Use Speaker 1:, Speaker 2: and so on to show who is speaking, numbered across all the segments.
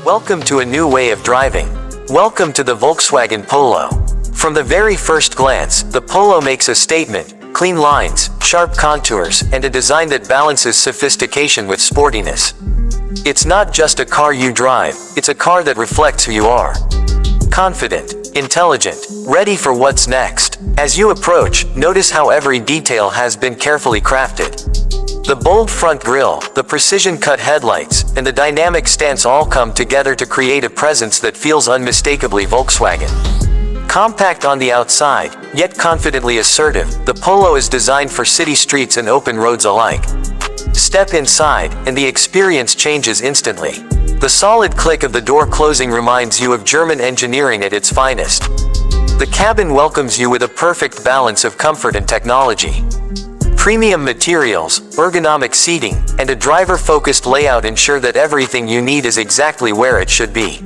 Speaker 1: Welcome to a new way of driving. Welcome to the Volkswagen Polo. From the very first glance, the Polo makes a statement: clean lines, sharp contours, and a design that balances sophistication with sportiness. It's not just a car you drive, it's a car that reflects who you are. Confident, intelligent, ready for what's next. As you approach, notice how every detail has been carefully crafted. The bold front grille, the precision-cut headlights, and the dynamic stance all come together to create a presence that feels unmistakably Volkswagen. Compact on the outside, yet confidently assertive, the Polo is designed for city streets and open roads alike. Step inside, and the experience changes instantly. The solid click of the door closing reminds you of German engineering at its finest. The cabin welcomes you with a perfect balance of comfort and technology. Premium materials, ergonomic seating, and a driver-focused layout ensure that everything you need is exactly where it should be.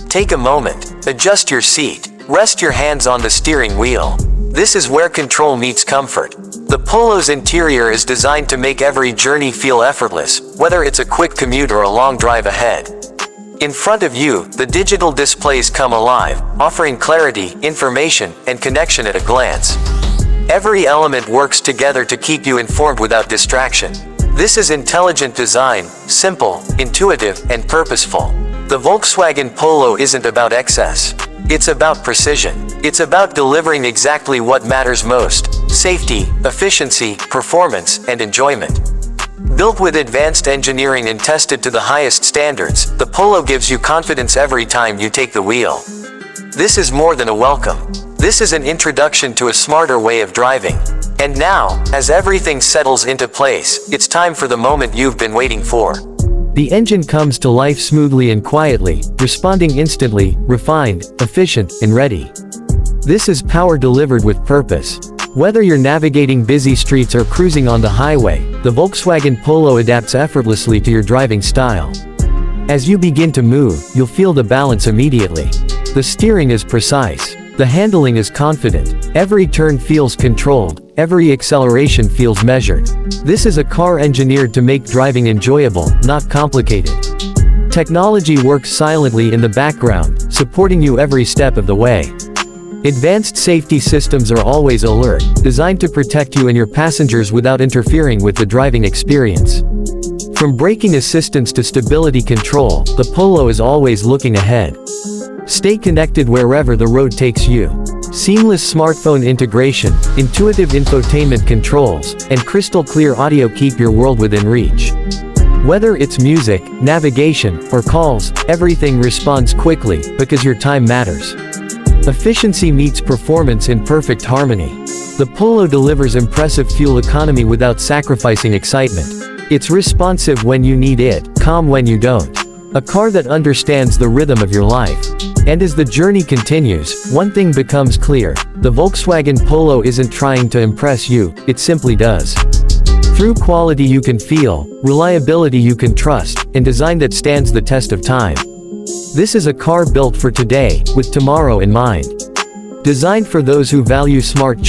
Speaker 1: Take a moment, adjust your seat, rest your hands on the steering wheel. This is where control meets comfort. The Polo's interior is designed to make every journey feel effortless, whether it's a quick commute or a long drive ahead. In front of you, the digital displays come alive, offering clarity, information, and connection at a glance. Every element works together to keep you informed without distraction. This is intelligent design, simple, intuitive, and purposeful. The Volkswagen Polo isn't about excess. It's about precision. It's about delivering exactly what matters most: safety, efficiency, performance, and enjoyment. Built with advanced engineering and tested to the highest standards, the Polo gives you confidence every time you take the wheel. This is more than a welcome. This is an introduction to a smarter way of driving. And now, as everything settles into place, it's time for the moment you've been waiting for.
Speaker 2: The engine comes to life smoothly and quietly, responding instantly, refined, efficient, and ready. This is power delivered with purpose. Whether you're navigating busy streets or cruising on the highway, the Volkswagen Polo adapts effortlessly to your driving style. As you begin to move, you'll feel the balance immediately. The steering is precise. The handling is confident. Every turn feels controlled. Every acceleration feels measured. This is a car engineered to make driving enjoyable, not complicated. Technology works silently in the background, supporting you every step of the way. Advanced safety systems are always alert, designed to protect you and your passengers without interfering with the driving experience. From braking assistance to stability control, the Polo is always looking ahead. Stay connected wherever the road takes you. Seamless smartphone integration, intuitive infotainment controls, and crystal-clear audio keep your world within reach. Whether it's music, navigation, or calls, everything responds quickly, because your time matters. Efficiency meets performance in perfect harmony. The Polo delivers impressive fuel economy without sacrificing excitement. It's responsive when you need it, calm when you don't. A car that understands the rhythm of your life. And as the journey continues, one thing becomes clear: the Volkswagen Polo isn't trying to impress you, it simply does. Through quality you can feel, reliability you can trust, and design that stands the test of time. This is a car built for today, with tomorrow in mind. Designed for those who value smart